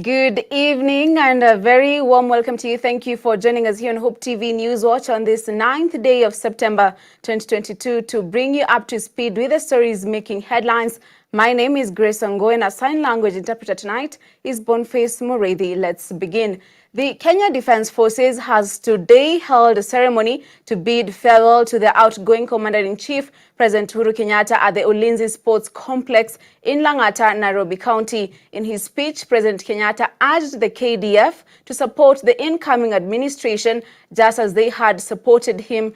Good evening and a very warm welcome to you. Thank you for joining us here on Hope TV News Watch on this 9th day of September 2022 to bring you up to speed with the stories making headlines. My name is Grace Ongo and our sign language interpreter tonight is Boniface Mureithi. Let's begin. The Kenya Defence Forces has today held a ceremony to bid farewell to the outgoing Commander-in-Chief, President Uhuru Kenyatta, at the Ulinzi Sports Complex in Lang'ata, Nairobi County. In his speech, President Kenyatta urged the KDF to support the incoming administration just as they had supported him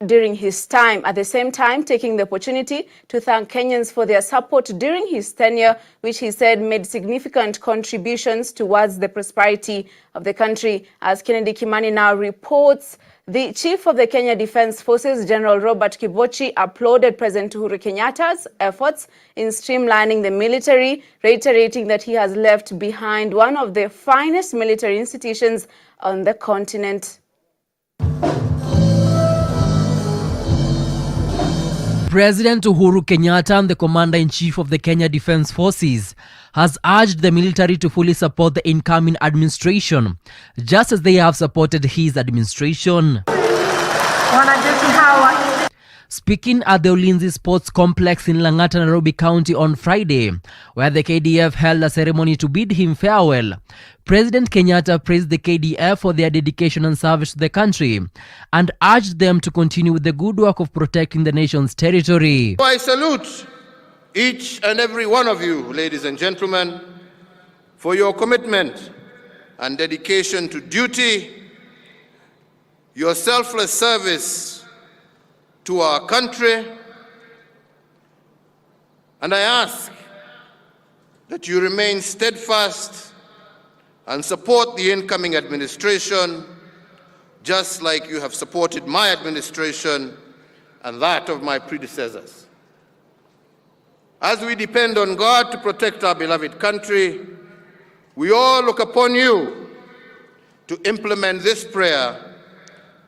during his time, at the same time taking the opportunity to thank Kenyans for their support during his tenure, which he said made significant contributions towards the prosperity of the country. As Kennedy Kimani now reports, the Chief of the Kenya Defence Forces, General Robert Kibochi, applauded President Uhuru Kenyatta's efforts in streamlining the military, reiterating that he has left behind one of the finest military institutions on the continent. President Uhuru Kenyatta, the Commander-in-Chief of the Kenya Defence Forces, has urged the military to fully support the incoming administration, just as they have supported his administration. Speaking at the Ulinzi Sports Complex in Lang'ata, Nairobi County on Friday, where the KDF held a ceremony to bid him farewell, President Kenyatta praised the KDF for their dedication and service to the country and urged them to continue with the good work of protecting the nation's territory. I salute each and every one of you, ladies and gentlemen, for your commitment and dedication to duty, your selfless service to our country, and I ask that you remain steadfast and support the incoming administration just like you have supported my administration and that of my predecessors. As we depend on God to protect our beloved country, we all look upon you to implement this prayer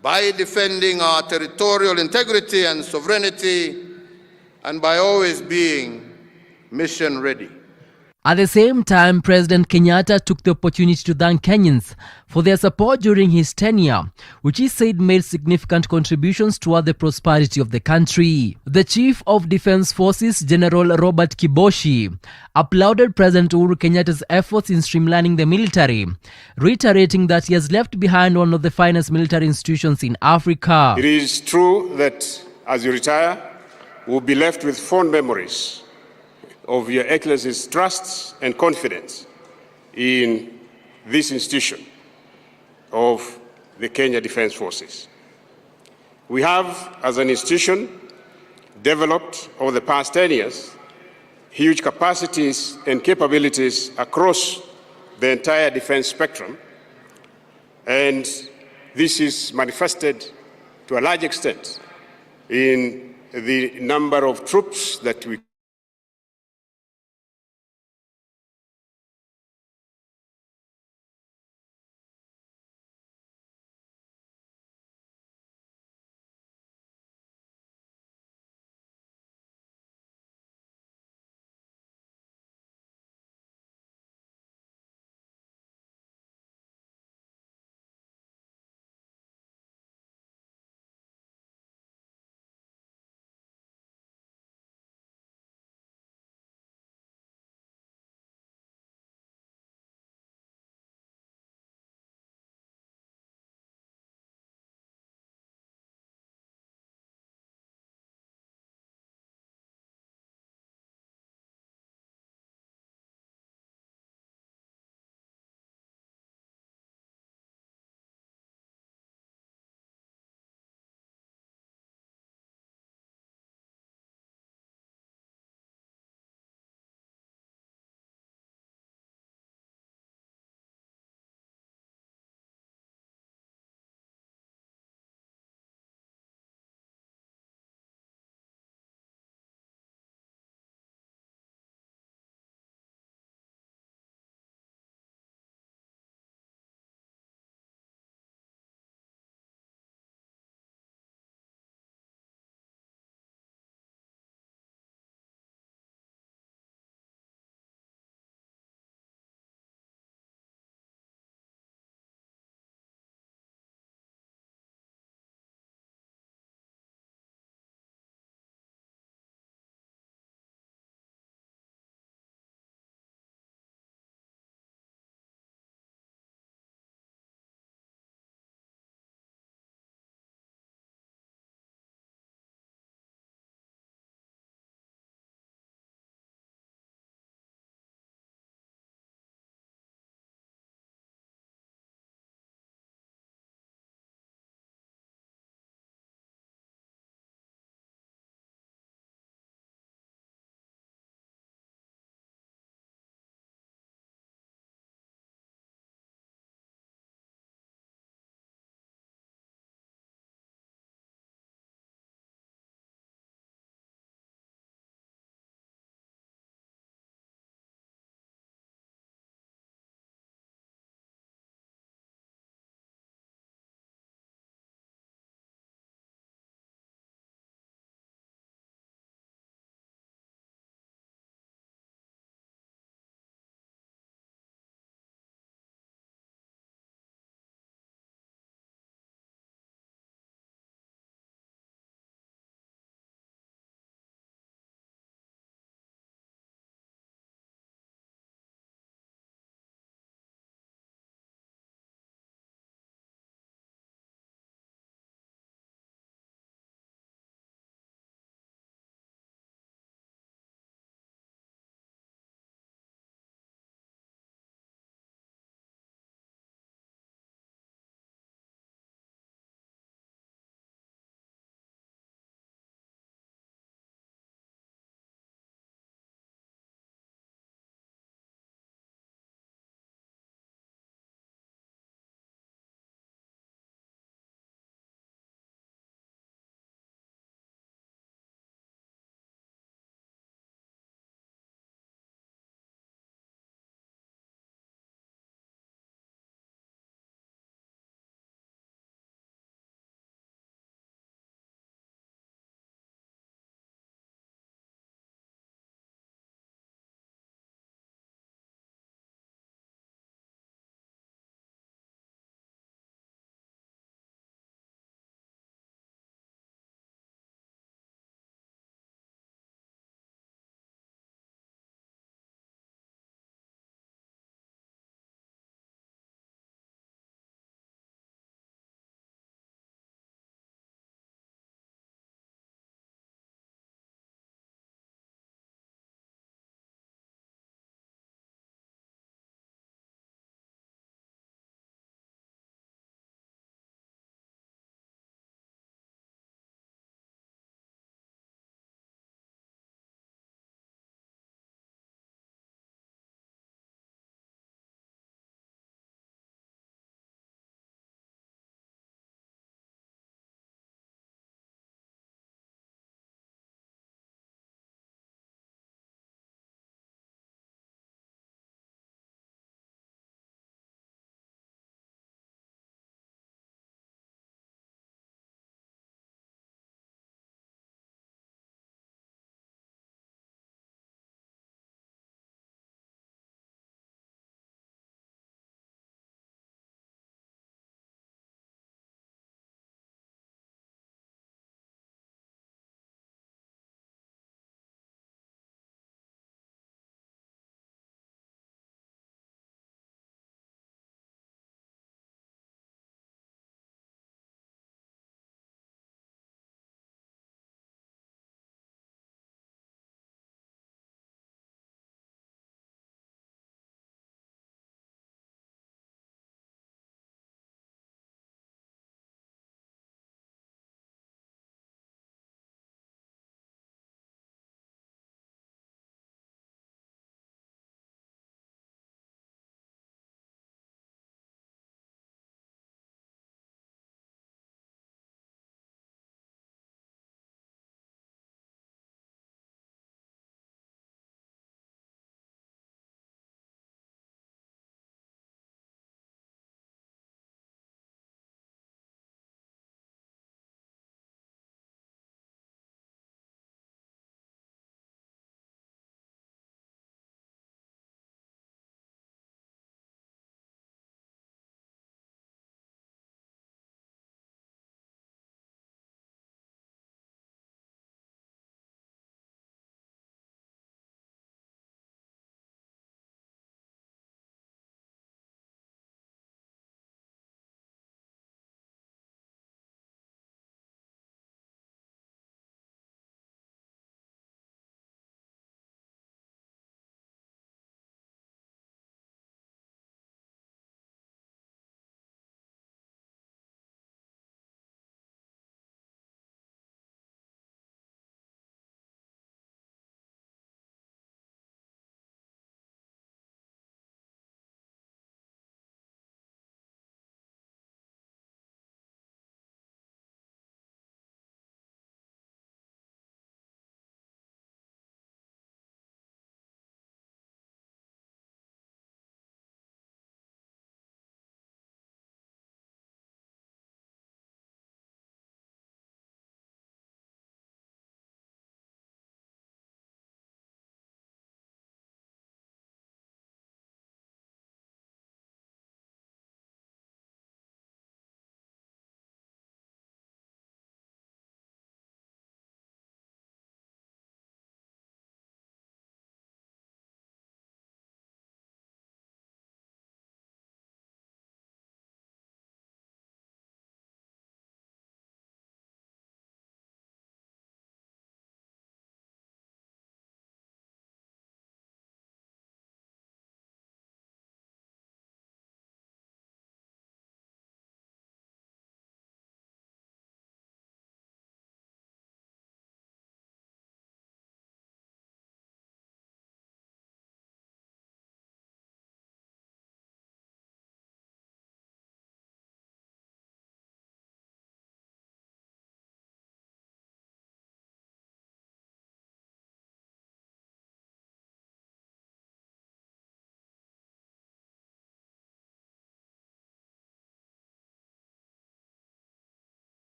by defending our territorial integrity and sovereignty, and by always being mission ready. At the same time, President Kenyatta took the opportunity to thank Kenyans for their support during his tenure, which he said made significant contributions toward the prosperity of the country. The Chief of Defence Forces, General Robert Kibochi, applauded President Uhuru Kenyatta's efforts in streamlining the military, reiterating that he has left behind one of the finest military institutions in Africa. It is true that as you retire, we'll be left with fond memories of Your Excellency's trust and confidence in this institution of the Kenya Defence Forces. We have, as an institution, developed over the past 10 years huge capacities and capabilities across the entire defense spectrum, and this is manifested to a large extent in the number of troops that we